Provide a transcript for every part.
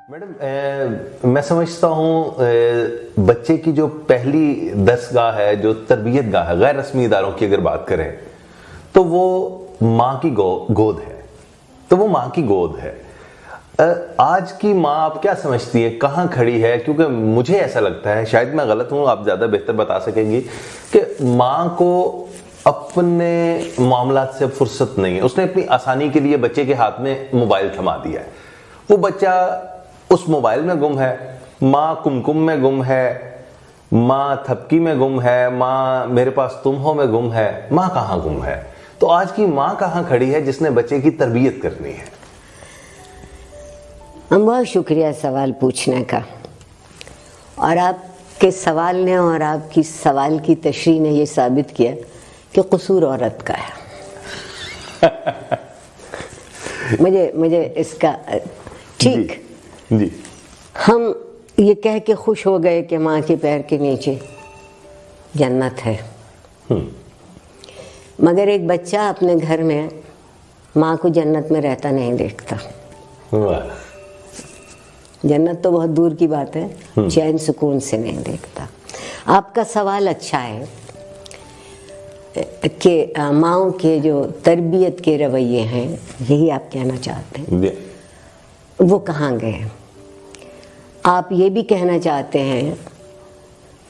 Madam میں سمجھتا ہوں بچے کی جو پہلی دستگاہ ہے، جو تربیت گاہ ہے غیر رسمی اداروں کی اگر بات کریں تو وہ ماں کی گود ہے. آج کی ماں آپ کیا سمجھتی ہیں کہاں کھڑی ہے؟ کیونکہ مجھے ایسا لگتا ہے، شاید میں غلط ہوں، آپ زیادہ بہتر بتا سکیں گی، کہ ماں کو اپنے معاملات سے فرصت نہیں ہے. اس نے اپنی آسانی کے لیے بچے کے ہاتھ میں موبائل تھما دیا ہے. وہ بچہ اس موبائل میں گم ہے، ماں کمکم میں گم ہے، ماں تھپکی میں گم ہے، ماں میرے پاس تم ہو میں گم ہے. ماں کہاں گم ہے؟ تو آج کی ماں کہاں کھڑی ہے جس نے بچے کی تربیت کرنی ہے؟ بہت شکریہ سوال پوچھنے کا. اور آپ کے سوال نے اور آپ کی سوال کی تشریح نے یہ ثابت کیا کہ قصور عورت کا ہے. مجھے اس کا ٹھیک جی ہم یہ کہہ کے خوش ہو گئے کہ ماں کے پیر کے نیچے جنت ہے. مگر ایک بچہ اپنے گھر میں ماں کو جنت میں رہتا نہیں دیکھتا. جنت تو بہت دور کی بات ہے، چین سکون سے نہیں دیکھتا. آپ کا سوال اچھا ہے کہ ماؤں کے جو تربیت کے رویے ہیں، یہی آپ کہنا چاہتے ہیں، وہ کہاں گئے؟ آپ یہ بھی کہنا چاہتے ہیں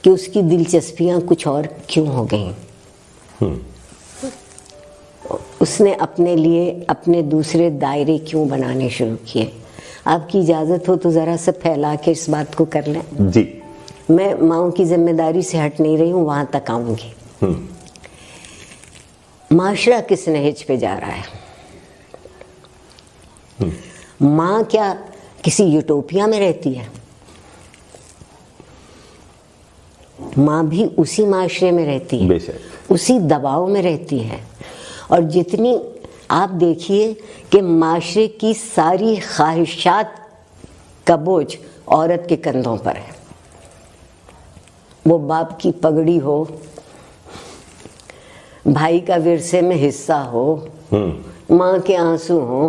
کہ اس کی دلچسپیاں کچھ اور کیوں ہو گئیں؟ اس نے اپنے لیے اپنے دوسرے دائرے کیوں بنانے شروع کیے؟ آپ کی اجازت ہو تو ذرا سا پھیلا کے اس بات کو کر لیں. جی میں ماؤں کی ذمہ داری سے ہٹ نہیں رہی ہوں، وہاں تک آؤں گی. معاشرہ کس نہج پہ جا رہا ہے؟ ماں کیا کسی یوٹوپیا میں رہتی ہے؟ ماں بھی اسی معاشرے میں رہتی ہے، اسی دباؤ میں رہتی ہے. اور جتنی آپ دیکھیے کہ معاشرے کی ساری خواہشات کا بوجھ عورت کے کندھوں پر ہے. وہ باپ کی پگڑی ہو، بھائی کا ورثے میں حصہ ہو، ماں کے آنسو ہوں،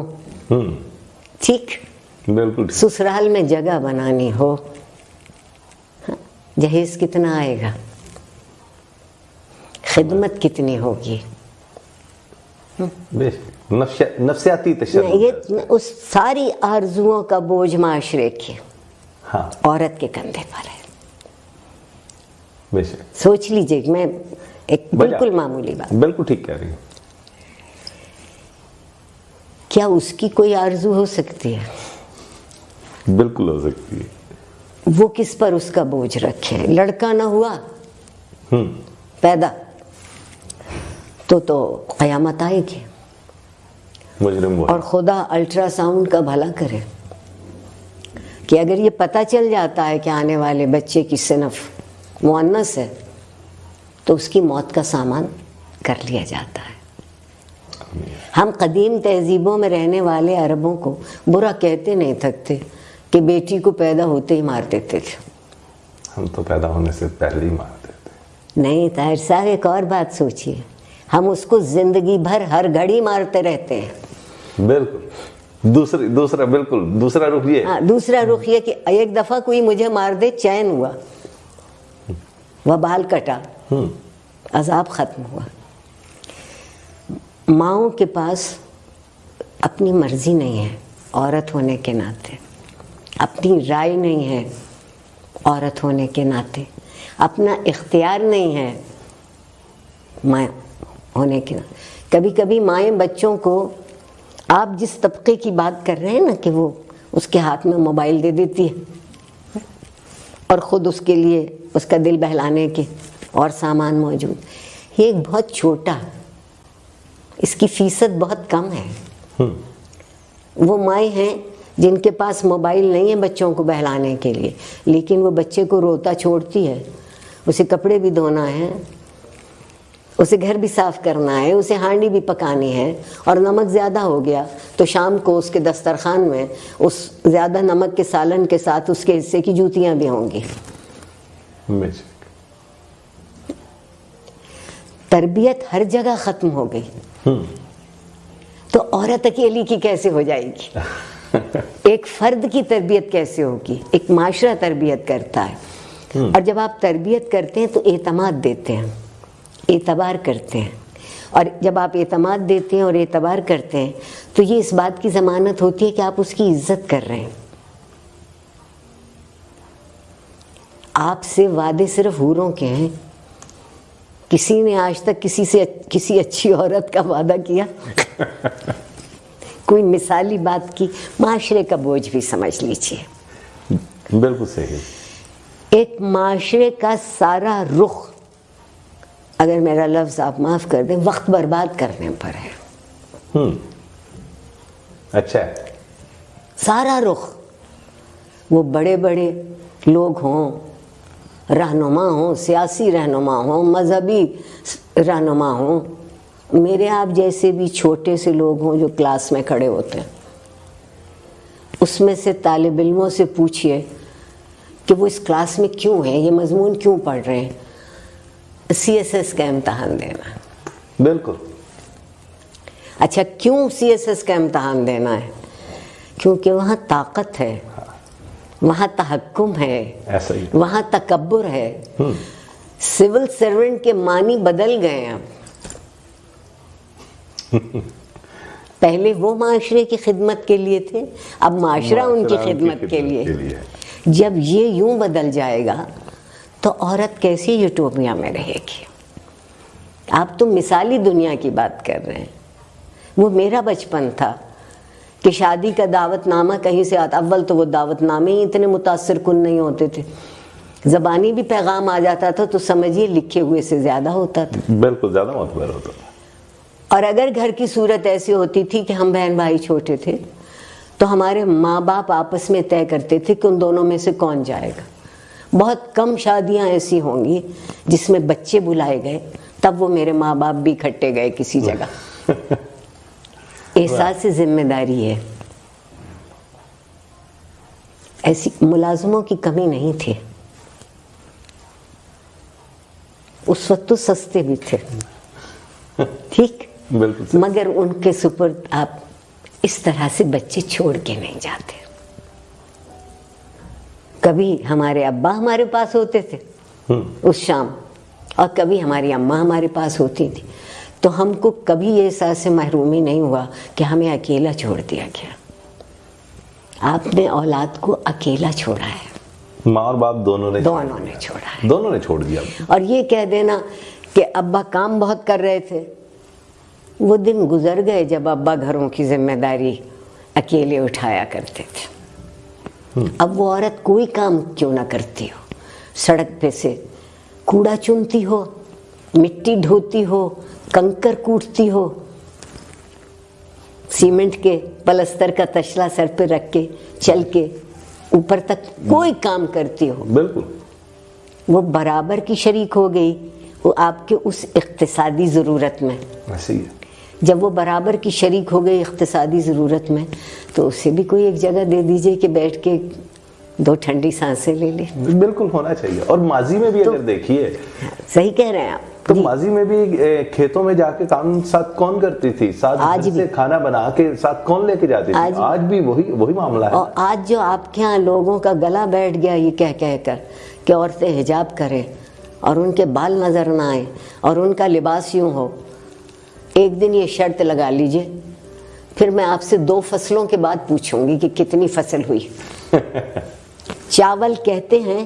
ٹھیک، بالکل سسرال میں جگہ بنانی ہو، جہیز کتنا آئے گا، خدمت کتنی ہوگی، نفسیاتی تشدد، یہ اس ساری آرزوؤں کا بوجھ معاشرے کی عورت کے کندھے پر ہے. سوچ لیجئے، میں ایک بالکل معمولی بات، بالکل ٹھیک کہہ رہی ہوں. کیا اس کی کوئی آرزو ہو سکتی ہے؟ بالکل ہو سکتی ہے. وہ کس پر اس کا بوجھ رکھے؟ لڑکا نہ ہوا پیدا تو قیامت آئے گی. مجرم اور خدا الٹرا ساؤنڈ کا بھلا کرے کہ اگر یہ پتہ چل جاتا ہے کہ آنے والے بچے کی صنف مؤنث ہے تو اس کی موت کا سامان کر لیا جاتا ہے. ہم قدیم تہذیبوں میں رہنے والے عربوں کو برا کہتے نہیں تھکتے کہ بیٹی کو پیدا ہوتے ہی مار دیتے تھے. ہم تو پیدا ہونے سے پہلے ہی مار دیتے. نہیں طاہر صاحب، ایک اور بات سوچئے، ہم اس کو زندگی بھر ہر گھڑی مارتے رہتے ہیں. بالکل دوسرا بالکل دوسرا رخ یہ، دوسرا رخ یہ کہ ایک دفعہ کوئی مجھے مار دے، چین ہوا، وبال کٹا، عذاب ختم ہوا. ماؤں کے پاس اپنی مرضی نہیں ہے عورت ہونے کے ناطے، اپنی رائے نہیں ہے عورت ہونے کے ناطے، اپنا اختیار نہیں ہے ماں ہونے کے ناطے. کبھی کبھی مائیں بچوں کو، آپ جس طبقے کی بات کر رہے ہیں نا کہ وہ اس کے ہاتھ میں موبائل دے دیتی ہے اور خود اس کے لیے اس کا دل بہلانے کے اور سامان موجود، یہ ایک بہت چھوٹا، اس کی فیصد بہت کم ہے. وہ مائیں ہیں جن کے پاس موبائل نہیں ہے بچوں کو بہلانے کے لیے، لیکن وہ بچے کو روتا چھوڑتی ہے، اسے کپڑے بھی دھونا ہے، اسے گھر بھی صاف کرنا ہے، اسے ہانڈی بھی پکانی ہے، اور نمک زیادہ ہو گیا تو شام کو اس کے دسترخوان میں اس زیادہ نمک کے سالن کے ساتھ اس کے حصے کی جوتیاں بھی ہوں گی. تربیت ہر جگہ ختم ہو گئی تو عورت اکیلی کی کیسے ہو جائے گی؟ ایک فرد کی تربیت کیسے ہوگی؟ ایک معاشرہ تربیت کرتا ہے، اور جب آپ تربیت کرتے ہیں تو اعتماد دیتے ہیں، اعتبار کرتے ہیں، اور جب آپ اعتماد دیتے ہیں اور اعتبار کرتے ہیں تو یہ اس بات کی ضمانت ہوتی ہے کہ آپ اس کی عزت کر رہے ہیں۔ آپ سے وعدے صرف حوروں کے ہیں، کسی نے آج تک کسی سے کسی اچھی عورت کا وعدہ کیا؟ کوئی مثالی بات کی؟ معاشرے کا بوجھ بھی سمجھ لیجیے۔ بالکل صحیح۔ ایک معاشرے کا سارا رخ، اگر میرا لفظ آپ معاف کر دیں، وقت برباد کرنے پر ہے۔ اچھا، سارا رخ، وہ بڑے بڑے لوگ ہوں، رہنما ہوں، سیاسی رہنما ہوں، مذہبی رہنما ہوں، میرے آپ جیسے بھی چھوٹے سے لوگ ہوں جو کلاس میں کھڑے ہوتے ہیں، اس میں سے طالب علموں سے پوچھئے کہ وہ اس کلاس میں کیوں ہیں، یہ مضمون کیوں پڑھ رہے ہیں؟ CSS کا امتحان دینا۔ بالکل۔ اچھا، کیوں CSS کا امتحان دینا ہے؟ کیونکہ وہاں طاقت ہے، وہاں تحکم ہے، ایسا ہی، وہاں تکبر ہے۔ سول سرونٹ کے معنی بدل گئے ہیں۔ پہلے وہ معاشرے کی خدمت کے لیے تھے، اب معاشرہ ان کی خدمت کے لیے۔ جب یہ یوں بدل جائے گا تو عورت کیسی یوٹوپیا میں رہے گی؟ آپ تو مثالی دنیا کی بات کر رہے ہیں۔ وہ میرا بچپن تھا کہ شادی کا دعوت نامہ کہیں سے آتا، اول تو وہ دعوت نامے ہی اتنے متاثر کن نہیں ہوتے تھے، زبانی بھی پیغام آ جاتا تھا تو سمجھیے لکھے ہوئے سے زیادہ ہوتا تھا۔ بالکل زیادہ معتبر ہوتا تھا۔ اور اگر گھر کی صورت ایسی ہوتی تھی کہ ہم بہن بھائی چھوٹے تھے تو ہمارے ماں باپ آپس میں طے کرتے تھے کہ ان دونوں میں سے کون جائے گا۔ بہت کم شادیاں ایسی ہوں گی جس میں بچے بلائے گئے، تب وہ میرے ماں باپ بھی اکٹھے گئے کسی جگہ۔ احساس ذمہ داری ہے۔ ایسی ملازموں کی کمی نہیں تھی، اس وقت تو سستے بھی تھے، ٹھیک، بالکل، مگر ان کے سپرد آپ اس طرح سے بچے چھوڑ کے نہیں جاتے۔ کبھی ہمارے ابا ہمارے پاس ہوتے تھے اس شام، اور کبھی ہماری اماں ہمارے پاس ہوتی تھی، تو ہم کو کبھی یہ احساس محرومی نہیں ہوا کہ ہمیں اکیلا چھوڑ دیا گیا۔ آپ نے اولاد کو اکیلا چھوڑا ہے، ماں اور باپ دونوں نے چھوڑا ہے، دونوں نے چھوڑ دیا۔ اور یہ کہہ دینا کہ ابا کام بہت کر رہے تھے، وہ دن گزر گئے جب ابا گھروں کی ذمہ داری اکیلے اٹھایا کرتے تھے۔ اب وہ عورت کوئی کام کیوں نہ کرتی ہو، سڑک پہ سے کوڑا چنتی ہو، مٹی ڈھوتی ہو، کنکر کوٹتی ہو، سیمنٹ کے پلستر کا تشلا سر پہ رکھ کے چل کے اوپر تک کوئی کام کرتی ہو، بالکل، وہ برابر کی شریک ہو گئی وہ آپ کے اس اقتصادی ضرورت میں۔ ایسے ہی ہے۔ جب وہ برابر کی شریک ہو گئی اقتصادی ضرورت میں تو اسے بھی کوئی ایک جگہ دے دیجئے کہ بیٹھ کے دو ٹھنڈی سانسیں لے لے۔ بالکل ہونا چاہیے۔ اور ماضی میں بھی اگر دیکھیے، صحیح کہہ رہے ہیں آپ، تو ماضی میں بھی کھیتوں میں جا کے کام ساتھ کون کرتی تھی، ساتھ گھر سے کھانا بنا کے ساتھ کون لے کے جاتی تھی؟ آج بھی وہی معاملہ ہے۔ اور آج جو آپ کے ہاں لوگوں کا گلا بیٹھ گیا یہ کہہ کر کہ عورتیں حجاب کریں اور ان کے بال نظر نہ آئیں اور ان کا لباس یوں ہو، ایک دن یہ شرط لگا لیجئے، پھر میں آپ سے 2 فصلوں کے بعد پوچھوں گی کہ کتنی فصل ہوئی۔ چاول کہتے ہیں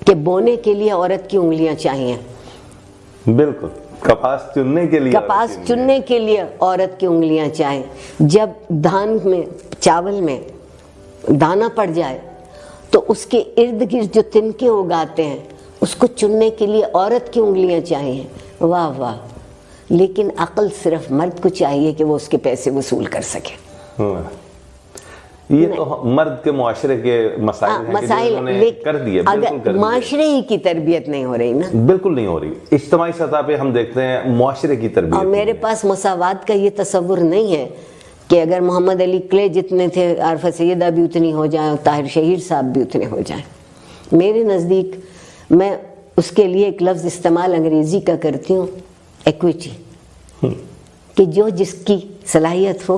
کہ بونے کے لیے عورت کی انگلیاں چاہیے، بالکل، کپاس چننے کے لیے عورت کی انگلیاں چاہیے۔ جب دھان میں، چاول میں دانا پڑ جائے تو اس کے ارد گرد جو تنکے اگاتے ہیں اس کو چننے کے لیے عورت کی انگلیاں چاہیے۔ واہ واہ، لیکن عقل صرف مرد کو چاہیے کہ وہ اس کے پیسے وصول کر سکے۔ یہ تو مرد کے معاشرے کے مسائل ہیں کہ جو انہوں نے کر دیے، بالکل کر دیے۔ معاشرے ہی کی تربیت نہیں ہو رہی نا، بالکل نہیں ہو رہی۔ اجتماعی سطح پہ ہم دیکھتے ہیں معاشرے کی تربیت، اور میرے پاس مساوات کا یہ تصور نہیں ہے کہ اگر محمد علی کلے جتنے تھے عارفہ سیدہ بھی اتنی ہو جائیں، طاہر شہیر صاحب بھی اتنے ہو جائیں۔ میرے نزدیک، میں اس کے لیے ایک لفظ استعمال انگریزی کا کرتی ہوں، ایکویٹی، کہ جو جس کی صلاحیت ہو